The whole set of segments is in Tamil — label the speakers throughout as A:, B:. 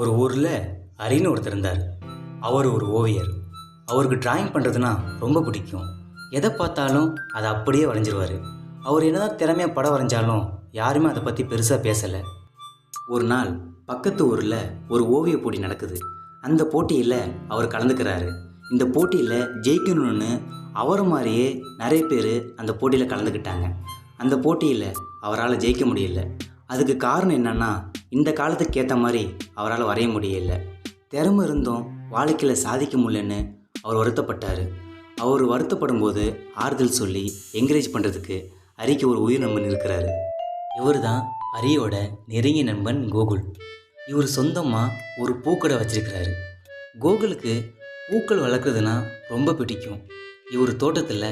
A: ஒரு ஊரில் ஹரின்னு ஒருத்தர் இருந்தார். அவர் ஒரு ஓவியர். அவருக்கு டிராயிங் பண்ணுறதுனா ரொம்ப பிடிக்கும். எதை பார்த்தாலும் அதை அப்படியே வரைஞ்சிருவார். அவர் என்னதான் திறமையாக படம் வரைஞ்சாலும் யாருமே அதை பற்றி பெருசாக பேசலை. ஒரு நாள் பக்கத்து ஊரில் ஒரு ஓவிய போட்டி நடக்குது. அந்த போட்டியில் அவர் கலந்துக்கிறாரு. இந்த போட்டியில் ஜெயிக்கணும்னு அவரை மாதிரியே நிறைய பேர் அந்த போட்டியில் கலந்துக்கிட்டாங்க. அந்த போட்டியில் அவரால் ஜெயிக்க முடியல. அதுக்கு காரணம் என்னென்னா, இந்த காலத்துக்கு ஏற்ற மாதிரி அவரால் வரைய முடியல. திறமை இருந்தும் வாழ்க்கையில் சாதிக்க முடியலன்னு அவர் வருத்தப்பட்டார். அவர் வருத்தப்படும் போது ஆறுதல் சொல்லி என்கரேஜ் பண்ணுறதுக்கு ஹரிக்கு ஒரு உயிர் நண்பன் இருக்கிறாரு. இவர் தான் ஹரியோட நெருங்கிய நண்பன் கோகுல். இவர் சொந்தமாக ஒரு பூக்கடை வச்சிருக்கிறாரு. கோகுலுக்கு பூக்கள் வளர்க்குறதுனா ரொம்ப பிடிக்கும். இவர் தோட்டத்தில்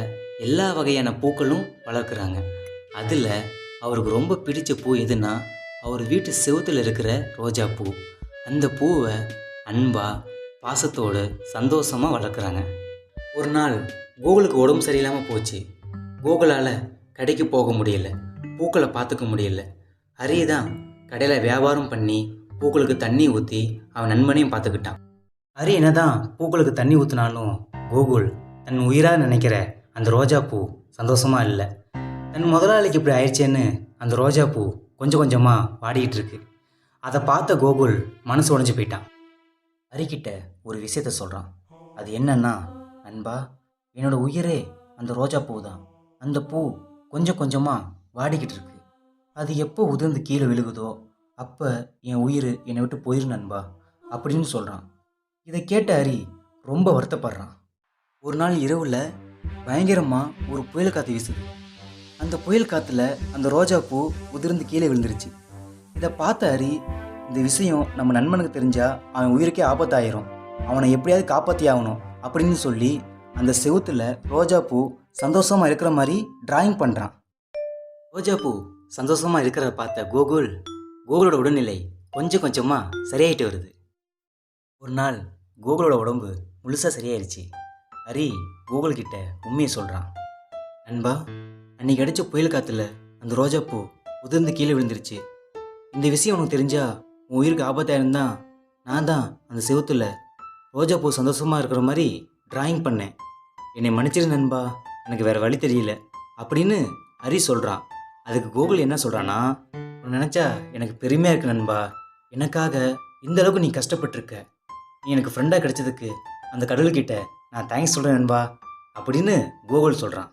A: எல்லா வகையான பூக்களும் வளர்க்குறாங்க. அதில் அவருக்கு ரொம்ப பிடிச்ச பூ எதுனா அவர் வீட்டு செவுத்தில் இருக்கிற ரோஜா பூ. அந்த பூவை அன்பாக பாசத்தோடு சந்தோஷமாக வளர்க்குறாங்க. ஒரு நாள் கோகுலுக்கு உடம்பு சரியில்லாமல் போச்சு. கோகுலால் கடைக்கு போக முடியல, பூக்களை பார்த்துக்க முடியல. ஹரி தான் கடையில் வியாபாரம் பண்ணி பூக்களுக்கு தண்ணி ஊற்றி அவன் நண்பனையும் பார்த்துக்கிட்டான். ஹரி என்ன தான் பூக்களுக்கு தண்ணி ஊற்றினாலும் கோகுல் தன் உயிராக நினைக்கிற அந்த ரோஜா பூ சந்தோஷமாக இல்லை. தன் முதலாளிக்கு இப்படி ஆயிடுச்சேன்னு அந்த ரோஜா பூ கொஞ்சம் கொஞ்சமாக வாடிக்கிட்டு இருக்கு. அதை பார்த்த கோகுல் மனசு உடைஞ்சு போயிட்டான். ஹரிக்கிட்ட ஒரு விஷயத்த சொல்கிறான். அது என்னன்னா, நண்பா, என்னோட உயிரே அந்த ரோஜா பூ தான். அந்த பூ கொஞ்சம் கொஞ்சமாக வாடிக்கிட்டு இருக்கு. அது எப்போ உதிர்ந்து கீழே விழுகுதோ அப்போ என் உயிர் என்னை விட்டு போயிரு நண்பா அப்படின்னு சொல்கிறான். இதை கேட்ட ஹரி ரொம்ப வருத்தப்படுறான். ஒரு நாள் இரவில் பயங்கரமாக ஒரு புயல் காற்று வீசுது. அந்த புயல் காற்றுல அந்த ரோஜா பூ உதிர்ந்து கீழே விழுந்துருச்சு. இதை பார்த்த ஹரி, இந்த விஷயம் நம்ம நண்பனுக்கு தெரிஞ்சால் அவன் உயிருக்கே ஆபத்தாயிரும், அவனை எப்படியாவது காப்பாற்றி ஆகணும் அப்படின்னு சொல்லி அந்த செவுத்தில் ரோஜா பூ சந்தோஷமாக இருக்கிற மாதிரி டிராயிங் பண்ணுறான். ரோஜா பூ சந்தோஷமாக இருக்கிறத பார்த்த கோகுலோட உடல்நிலை கொஞ்சம் கொஞ்சமாக சரியாயிட்டு வருது. ஒரு நாள் கோகுலோட உடம்பு முழுசாக சரியாயிருச்சு. ஹரி கோகுல்கிட்ட உண்மையை சொல்கிறான். நண்பா, அன்றைக்கி அடித்த புயல் காற்றுல அந்த ரோஜா பூ உதிர்ந்து கீழே விழுந்துருச்சு. இந்த விஷயம் உனக்கு தெரிஞ்சா உன் உயிருக்கு ஆபத்தாக இருந்தால் நான் தான் அந்த செவுத்தில் ரோஜா பூ சந்தோஷமாக இருக்கிற மாதிரி டிராயிங் பண்ணேன். என்னை மன்னிச்சிரு நண்பா, எனக்கு வேறு வழி தெரியல அப்படின்னு ஹரி சொல்கிறான். அதுக்கு கோகுல் என்ன சொல்கிறான்னா, உன்னை நினச்சா எனக்கு பெருமையாக இருக்கு நண்பா. எனக்காக இந்த அளவுக்கு நீ கஷ்டப்பட்டுருக்க. நீ எனக்கு ஃப்ரெண்டாக கிடைச்சதுக்கு அந்த கடவுள்கிட்ட நான் தேங்க்ஸ் சொல்கிறேன் நண்பா அப்படின்னு கோகுல் சொல்கிறான்.